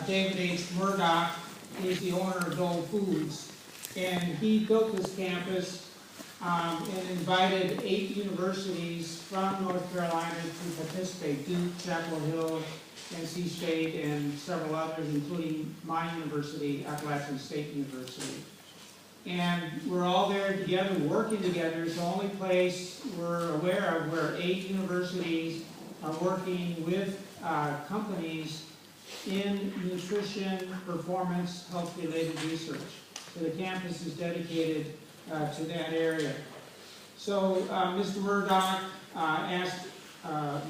David H. Murdoch is the owner of Dole Foods, and he built this campus and invited 8 universities from North Carolina to participate: Duke, Chapel Hill, NC State, and several others, including my university, Appalachian State University. And we're all there together, working together. It's the only place we're aware of where 8 universities are working with companies in nutrition, performance, health-related research. So the campus is dedicated to that area. So Mr. Murdoch asked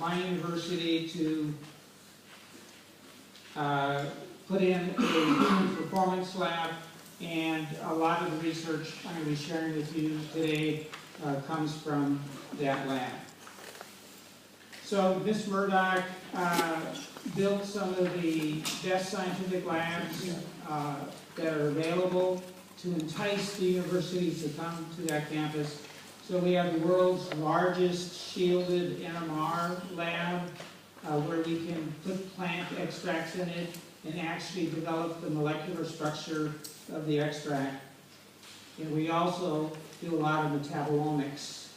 my university to put in a human performance lab, and a lot of the research I'm going to be sharing with you today comes from that lab. So Ms. Murdoch built some of the best scientific labs that are available to entice the universities to come to that campus. So we have the world's largest shielded NMR lab where we can put plant extracts in it and actually develop the molecular structure of the extract. And we also do a lot of metabolomics.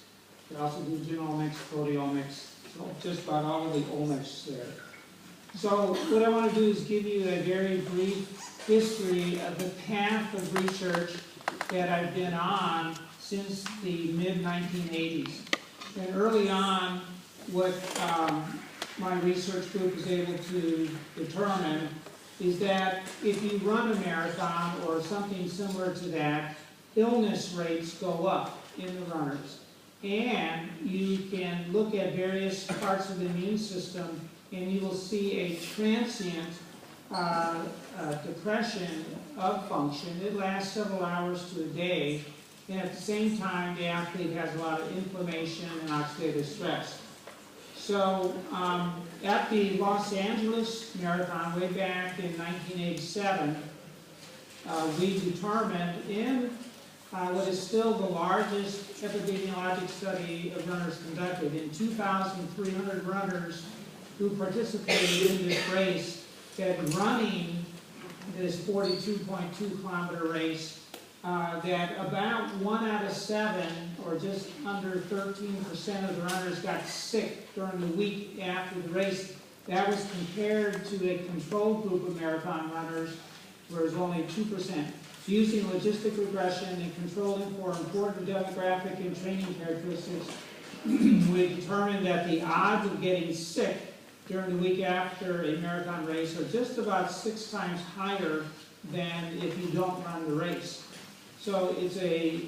We also do genomics, proteomics, so just about all of the omics there. So what I want to do is give you a very brief history of the path of research that I've been on since the mid-1980s. And early on, what my research group was able to determine is that if you run a marathon or something similar to that, illness rates go up in the runners. And you can look at various parts of the immune system and you will see a transient depression of function. It lasts several hours to a day, and at the same time the athlete has a lot of inflammation and oxidative stress. So at the Los Angeles Marathon way back in 1987, we determined in what is still the largest epidemiologic study of runners conducted, in 2,300 runners who participated in this race, that running this 42.2 kilometer race, that about 1 out of 7, or just under 13% of the runners got sick during the week after the race. That was compared to a control group of marathon runners where it was only 2%. Using logistic regression and controlling for important demographic and training characteristics, we determined that the odds of getting sick during the week after a marathon race are just about 6 times higher than if you don't run the race. So it's a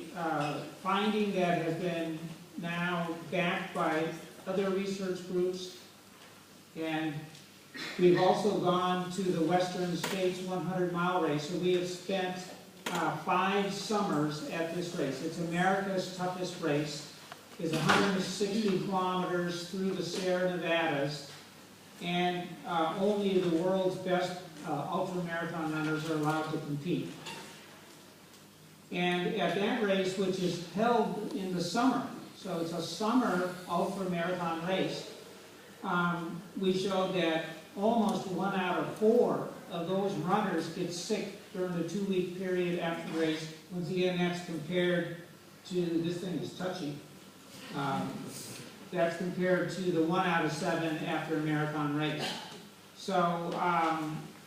finding that has been now backed by other research groups, and we've also gone to the Western States 100-mile race. So we have spent 5 summers at this race. It's America's toughest race. It's 160 kilometers through the Sierra Nevadas, and only the world's best ultramarathon runners are allowed to compete. And at that race, which is held in the summer, so it's a summer ultramarathon race, we showed that almost 1 out of 4 of those runners get sick during the 2-week period after the race. Once again, that's compared to, this thing is touchy, that's compared to the 1 out of 7 after a marathon race. So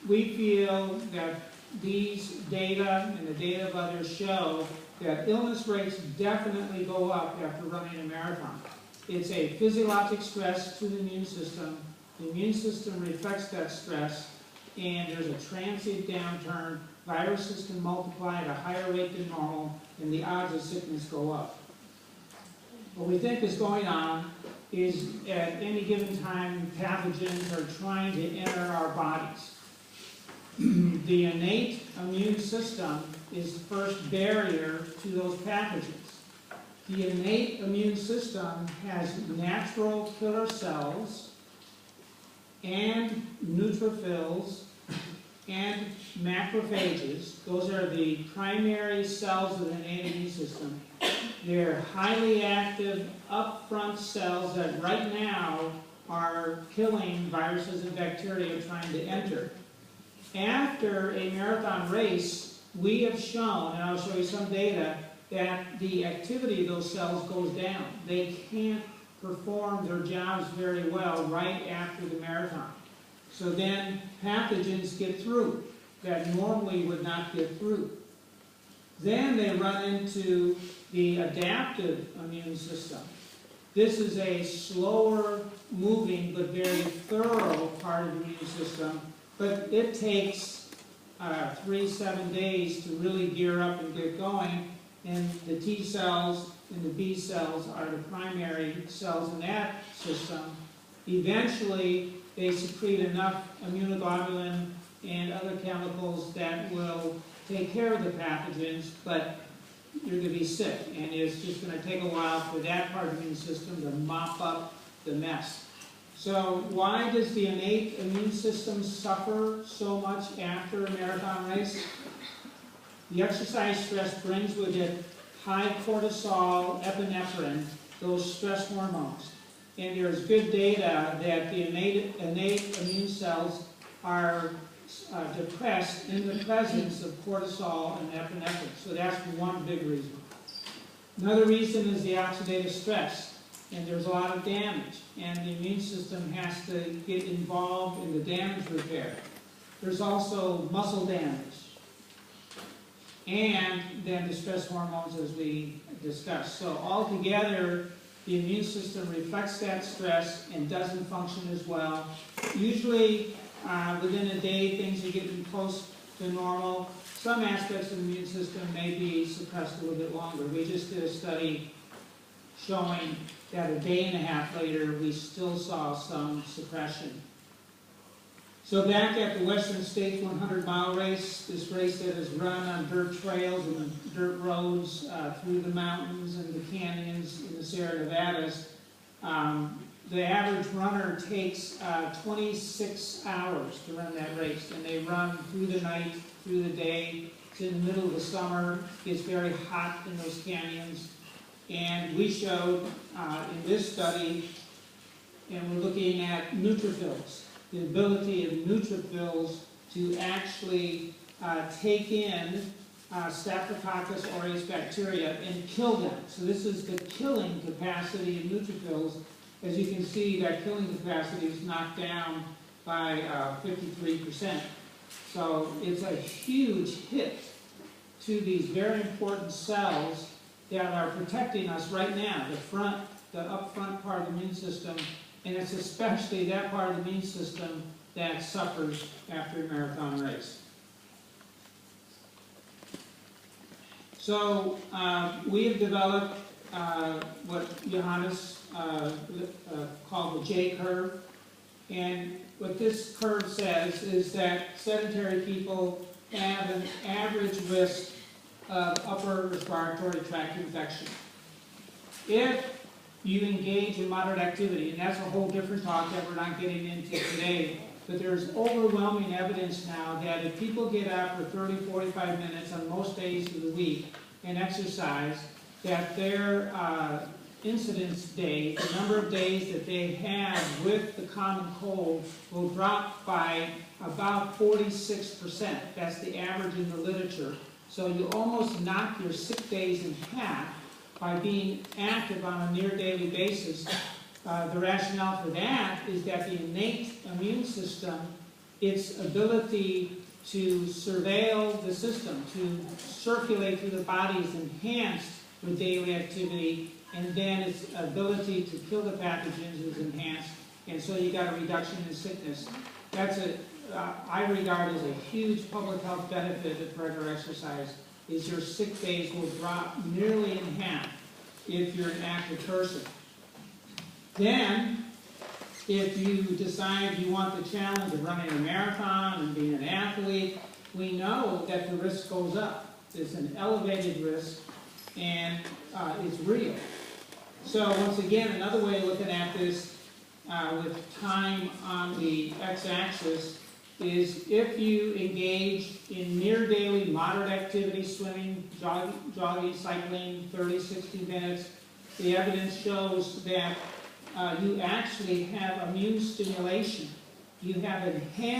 we feel that these data and the data of others show that illness rates definitely go up after running a marathon. It's a physiologic stress to the immune system. The immune system reflects that stress, and there's a transient downturn. Viruses can multiply at a higher rate than normal, and the odds of sickness go up. What we think is going on is at any given time, pathogens are trying to enter our bodies. The innate immune system is the first barrier to those pathogens. The innate immune system has natural killer cells and neutrophils and macrophages. Those are the primary cells of the innate immune system. They're highly active upfront cells that right now are killing viruses and bacteria trying to enter. after a marathon race, we have shown, and I'll show you some data, that the activity of those cells goes down. They can't perform their jobs very well right after the marathon. So then pathogens get through that normally would not get through. Then they run into the adaptive immune system. This is a slower moving but very thorough part of the immune system, but it takes 3-7 days to really gear up and get going, and the T cells and the B cells are the primary cells in that system. Eventually, they secrete enough immunoglobulin and other chemicals that will take care of the pathogens, but you're going to be sick, and it's just going to take a while for that part of the immune system to mop up the mess. So why does the innate immune system suffer so much after a marathon race? The exercise stress brings with it high cortisol, epinephrine, those stress hormones. And there's good data that the innate immune cells are depressed in the presence of cortisol and epinephrine. So that's one big reason. Another reason is the oxidative stress, and there's a lot of damage, and the immune system has to get involved in the damage repair. There's also muscle damage, and then the stress hormones, as we discussed. So altogether, the immune system reflects that stress and doesn't function as well. Usually, within a day, things are getting close to normal. Some aspects of the immune system may be suppressed a little bit longer. We just did a study showing that a day and a half later, we still saw some suppression. So back at the Western States 100-mile race, this race that is run on dirt trails and dirt roads through the mountains and the canyons in the Sierra Nevadas, the average runner takes 26 hours to run that race, and they run through the night, through the day. It's in the middle of the summer. It's very hot in those canyons. And we showed in this study, and we're looking at neutrophils, the ability of neutrophils to actually take in Staphylococcus aureus bacteria and kill them. So this is the killing capacity of neutrophils. As you can see, that killing capacity is knocked down by 53%. So it's a huge hit to these very important cells that are protecting us right now, the up front part of the immune system, and it's especially that part of the immune system that suffers after a marathon race. So we have developed what Johannes called the J curve, and what this curve says is that sedentary people have an average risk of upper respiratory tract infection. If you engage in moderate activity, and that's a whole different talk that we're not getting into today, but there's overwhelming evidence now that if people get up for 30-45 minutes on most days of the week and exercise, that their incidence day, the number of days that they have with the common cold, will drop by about 46%. That's the average in the literature. So you almost knock your sick days in half by being active on a near daily basis. The rationale for that is that the innate immune system, its ability to surveil the system, to circulate through the body, is enhanced with daily activity, and then its ability to kill the pathogens is enhanced, and so you got a reduction in sickness. That's I regard as a huge public health benefit of regular exercise, is your sick days will drop nearly in half if you're an active person. Then, if you decide you want the challenge of running a marathon and being an athlete, we know that the risk goes up. It's an elevated risk, and it's real. So once again, another way of looking at this with time on the x-axis is if you engage in near daily moderate activity, swimming, jogging, cycling, 30-60 minutes, the evidence shows that you actually have immune stimulation. You have enhanced